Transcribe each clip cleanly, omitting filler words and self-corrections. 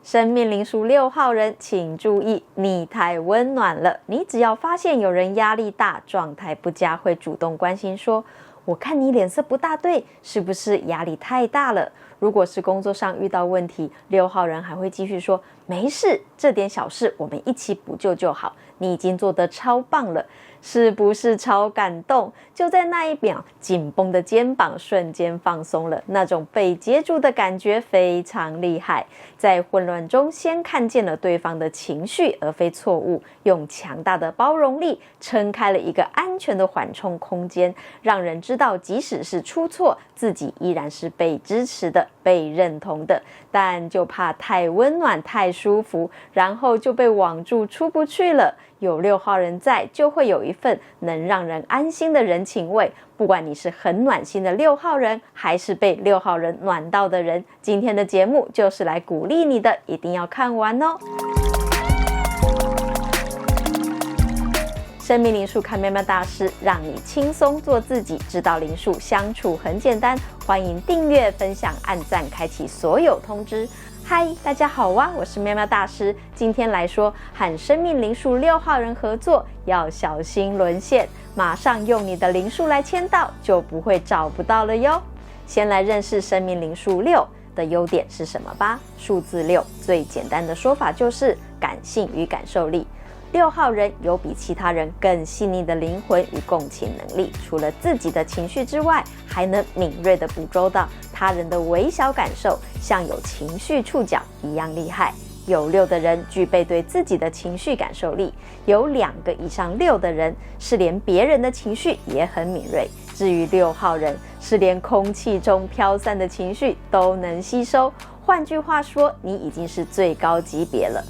生命灵数6号人，请注意，你太温暖了。你只要发现有人压力大、状态不佳，会主动关心说：“我看你脸色不大对，是不是压力太大了？”如果是工作上遇到问题，6号人还会继续说：“没事，这点小事我们一起补救就好。你已经做得超棒了。”是不是超感动？就在那一秒，紧绷的肩膀瞬间放松了，那种被接住的感觉非常厉害。在混乱中，先看见了对方的情绪，而非错误，用强大的包容力撑开了一个安全的缓冲空间，让人知道，即使是出错，自己依然是被支持的、被认同的。但就怕太温暖、太舒服，然后就被网住出不去了。有6号人在，就会有一份能让人安心的人情味。不管你是很暖心的6号人，还是被6号人暖到的人，今天的节目就是来鼓励你的，一定要看完哦。生命灵数看喵喵大师，让你轻松做自己，知道灵数相处很简单。欢迎订阅、分享、按赞，开启所有通知。嗨，大家好啊，我是喵喵大师。今天来说，和生命灵数6号人合作要小心沦陷，马上用你的灵数来签到，就不会找不到了哟。先来认识生命灵数6的优点是什么吧。数字6最简单的说法就是感性与感受力。6号人有比其他人更细腻的灵魂与共情能力，除了自己的情绪之外，还能敏锐地捕捉到他人的微小感受，像有情绪触角一样厉害。有6的人具备对自己的情绪感受力，有2个以上6的人是连别人的情绪也很敏锐。至于6号人是连空气中飘散的情绪都能吸收，换句话说，你已经是最高级别了。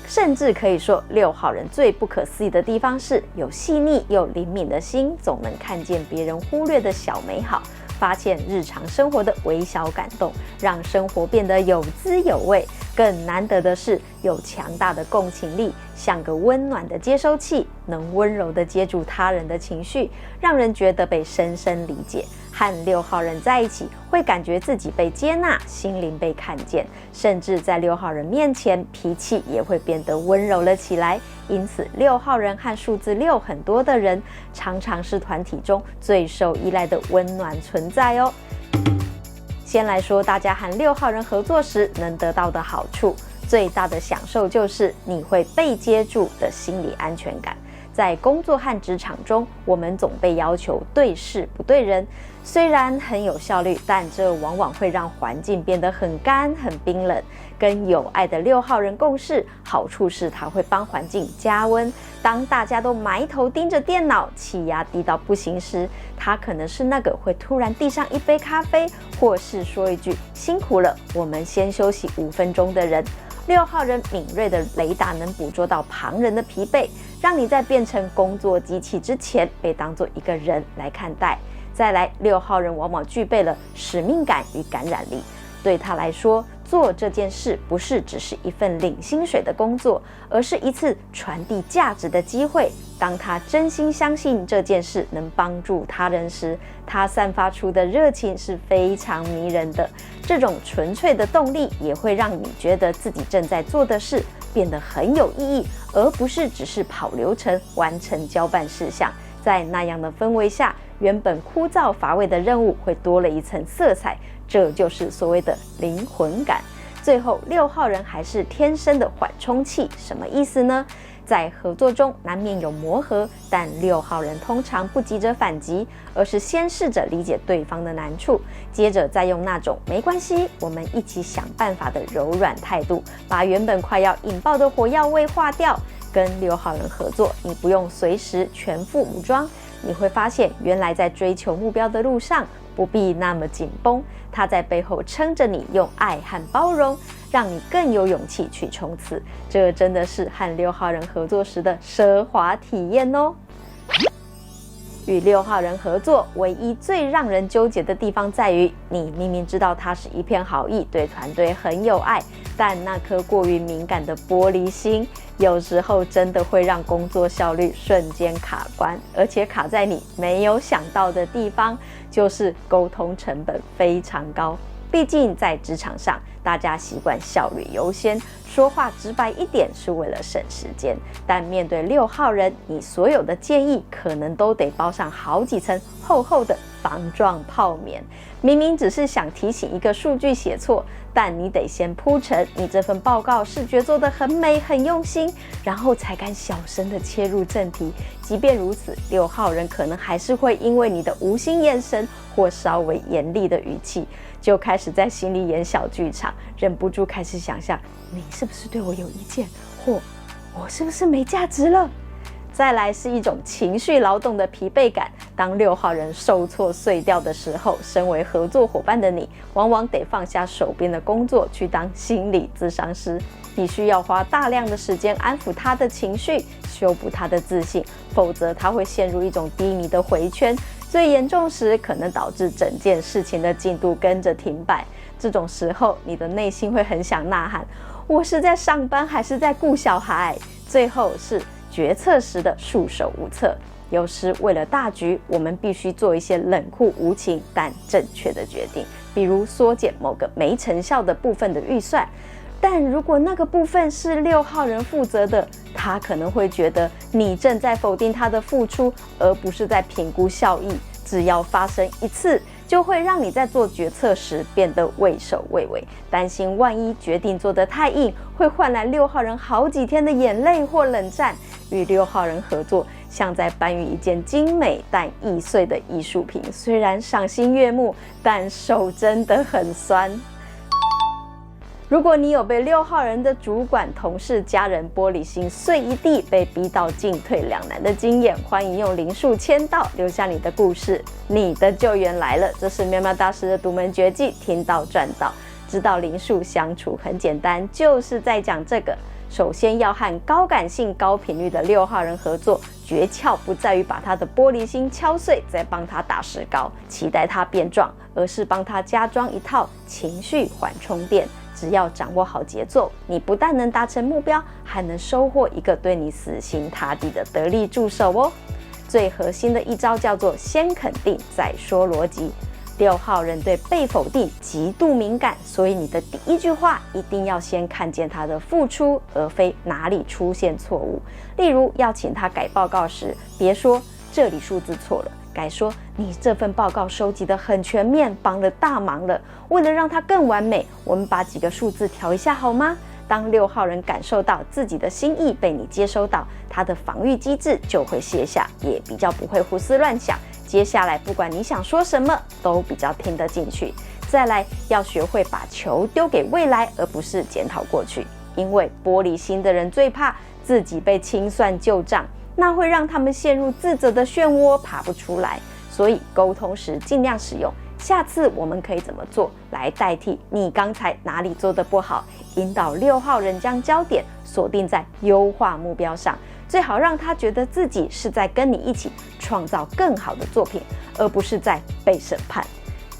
甚至可以说，6号人最不可思议的地方是有细腻又灵敏的心，总能看见别人忽略的小美好，发现日常生活的微小感动，让生活变得有滋有味。更难得的是，有强大的共情力，像个温暖的接收器，能温柔地接住他人的情绪，让人觉得被深深理解。和6号人在一起，会感觉自己被接纳，心灵被看见，甚至在6号人面前，脾气也会变得温柔了起来。因此，6号人和数字6很多的人，常常是团体中最受依赖的温暖存在哦。先来说，大家和6号人合作时能得到的好处，最大的享受就是你会被接住的心理安全感。在工作和职场中，我们总被要求对事不对人，虽然很有效率，但这往往会让环境变得很干、很冰冷。跟有爱的6号人共事，好处是它会帮环境加温。当大家都埋头盯着电脑，气压低到不行时，它可能是那个会突然递上一杯咖啡，或是说一句“辛苦了，我们先休息5分钟”的人。6号人敏锐的雷达能捕捉到旁人的疲惫，让你在变成工作机器之前被当作一个人来看待。再来，6号人往往具备了使命感与感染力。对他来说，做这件事不是只是一份领薪水的工作，而是一次传递价值的机会。当他真心相信这件事能帮助他人时，他散发出的热情是非常迷人的。这种纯粹的动力也会让你觉得自己正在做的事变得很有意义，而不是只是跑流程、完成交办事项。在那样的氛围下，原本枯燥乏味的任务会多了一层色彩，这就是所谓的灵魂感。最后，6号人还是天生的缓冲器，什么意思呢？在合作中难免有磨合，但6号人通常不急着反击，而是先试着理解对方的难处，接着再用那种没关系，我们一起想办法的柔软态度，把原本快要引爆的火药味化掉。跟6号人合作，你不用随时全副武装，你会发现原来在追求目标的路上不必那么紧绷，他在背后撑着你，用爱和包容让你更有勇气去冲刺。这真的是和6号人合作时的奢华体验哦。与6号人合作，唯一最让人纠结的地方在于，你明明知道他是一片好意，对团队很有爱，但那颗过于敏感的玻璃心，有时候真的会让工作效率瞬间卡关，而且卡在你没有想到的地方，就是沟通成本非常高。毕竟在职场上，大家习惯效率优先，说话直白一点是为了省时间。但面对6号人，你所有的建议可能都得包上好几层厚厚的防撞泡棉。明明只是想提醒一个数据写错，但你得先铺陈你这份报告视觉做得很美很用心，然后才敢小声的切入正题。即便如此，6号人可能还是会因为你的无心眼神或稍微严厉的语气，就开始在心里演小剧场，忍不住开始想象你是不是对我有意见，或我是不是没价值了。再来是一种情绪劳动的疲惫感。当6号人受挫碎掉的时候，身为合作伙伴的你，往往得放下手边的工作去当心理咨商师。你需要花大量的时间安抚他的情绪，修补他的自信，否则他会陷入一种低迷的回圈。最严重时，可能导致整件事情的进度跟着停摆。这种时候，你的内心会很想呐喊：我是在上班还是在顾小孩？最后是决策时的束手无策。有时为了大局，我们必须做一些冷酷无情但正确的决定，比如缩减某个没成效的部分的预算。但如果那个部分是6号人负责的，他可能会觉得你正在否定他的付出，而不是在评估效益。只要发生一次，就会让你在做决策时变得畏首畏尾，担心万一决定做得太硬，会换来6号人好几天的眼泪或冷战。与6号人合作，像在搬运一件精美但易碎的艺术品，虽然赏心悦目，但手真的很酸。如果你有被6号人的主管、同事、家人玻璃心碎一地，被逼到进退两难的经验，欢迎用灵数签到留下你的故事。你的救援来了，这是喵喵大师的独门绝技，听到赚到。知道灵数相处很简单，就是在讲这个。首先要和高感性、高频率的6号人合作，诀窍不在于把他的玻璃心敲碎，再帮他打石膏，期待他变壮，而是帮他加装一套情绪缓冲垫。只要掌握好节奏，你不但能达成目标，还能收获一个对你死心塌地的得力助手哦。最核心的一招叫做先肯定再说逻辑。6号人对被否定极度敏感，所以你的第一句话一定要先看见他的付出，而非哪里出现错误。例如要请他改报告时，别说这里数字错了，改说你这份报告收集得很全面，帮了大忙了。为了让它更完美，我们把几个数字调一下好吗？当6号人感受到自己的心意被你接收到，他的防御机制就会卸下，也比较不会胡思乱想。接下来不管你想说什么，都比较听得进去。再来要学会把球丢给未来，而不是检讨过去。因为玻璃心的人最怕自己被清算旧账，那会让他们陷入自责的漩涡，爬不出来。所以沟通时尽量使用下次我们可以怎么做来代替你刚才哪里做得不好，引导6号人将焦点锁定在优化目标上，最好让他觉得自己是在跟你一起创造更好的作品，而不是在被审判。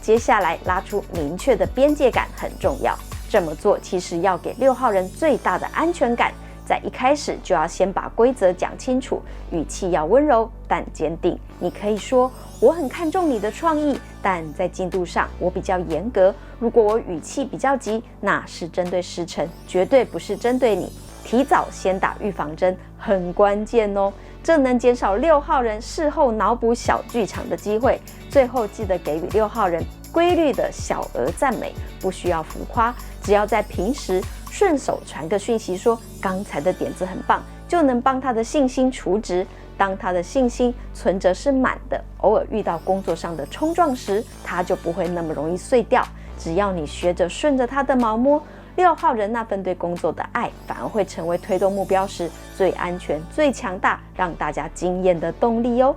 接下来拉出明确的边界感很重要，这么做其实要给6号人最大的安全感。在一开始就要先把规则讲清楚，语气要温柔但坚定。你可以说我很看重你的创意，但在进度上我比较严格。如果我语气比较急，那是针对时程，绝对不是针对你。提早先打预防针很关键哦，这能减少6号人事后脑补小剧场的机会。最后记得给予6号人规律的小额赞美，不需要浮夸，只要在平时顺手传个讯息说刚才的点子很棒，就能帮他的信心储值。当他的信心存折是满的，偶尔遇到工作上的冲撞时，他就不会那么容易碎掉。只要你学着顺着他的毛摸，6号人那份对工作的爱，反而会成为推动目标时最安全、最强大，让大家惊艳的动力哦。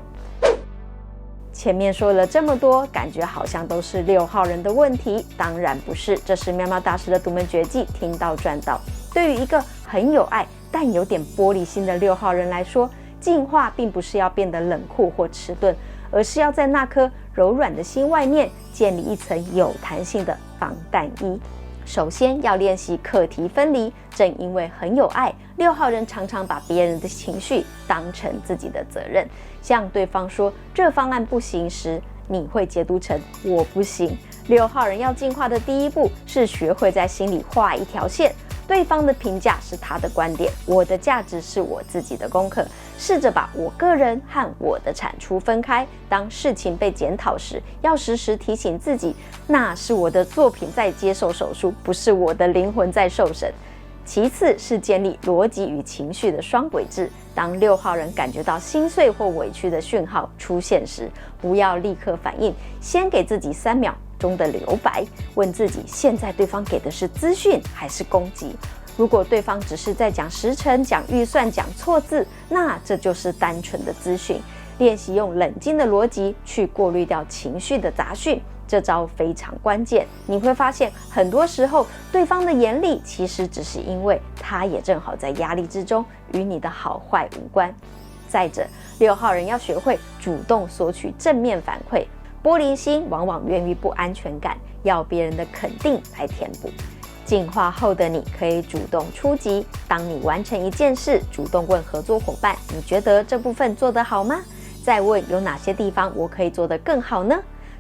前面说了这么多，感觉好像都是6号人的问题，当然不是，这是喵喵大师的独门绝技，听到赚到。对于一个很有爱但有点玻璃心的6号人来说，进化并不是要变得冷酷或迟钝，而是要在那颗柔软的心外面建立一层有弹性的防弹衣。首先要练习课题分离，正因为很有爱，6号人常常把别人的情绪当成自己的责任。向对方说这方案不行时，你会解读成我不行， 6号人要进化的第一步是学会在心里画一条线，对方的评价是他的观点，我的价值是我自己的功课。试着把我个人和我的产出分开，当事情被检讨时，要时时提醒自己，那是我的作品在接受手术，不是我的灵魂在受审。其次是建立逻辑与情绪的双轨制。当6号人感觉到心碎或委屈的讯号出现时，不要立刻反应，先给自己3秒钟的留白，问自己现在对方给的是资讯还是攻击。如果对方只是在讲时程、讲预算、讲错字，那这就是单纯的资讯。练习用冷静的逻辑去过滤掉情绪的杂讯，这招非常关键。你会发现，很多时候对方的严厉其实只是因为他也正好在压力之中，与你的好坏无关。再者，6号人要学会主动索取正面反馈。玻璃心往往源于不安全感，要别人的肯定来填补。进化后的你可以主动出击，当你完成一件事，主动问合作伙伴，你觉得这部分做得好吗？再问有哪些地方我可以做得更好呢？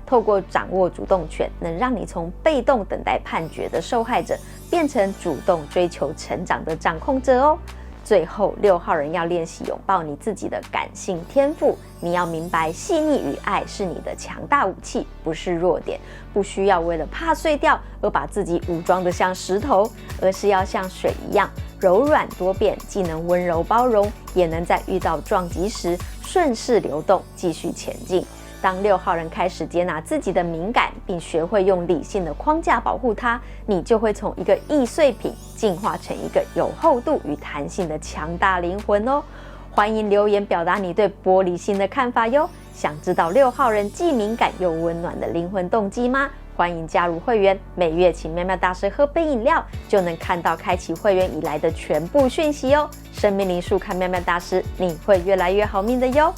透过掌握主动权，能让你从被动等待判决的受害者，变成主动追求成长的掌控者哦。最后，6号人要练习拥抱你自己的感性天赋。你要明白，细腻与爱是你的强大武器，不是弱点。不需要为了怕碎掉而把自己武装得像石头，而是要像水一样柔软多变，既能温柔包容，也能在遇到撞击时顺势流动，继续前进。当6号人开始接纳自己的敏感，并学会用理性的框架保护它，你就会从一个易碎品进化成一个有厚度与弹性的强大灵魂哦。欢迎留言表达你对玻璃心的看法哟。想知道6号人既敏感又温暖的灵魂动机吗？欢迎加入会员，每月请喵喵大师喝杯饮料，就能看到开启会员以来的全部讯息哦。生命灵数看喵喵大师，你会越来越好命的哟。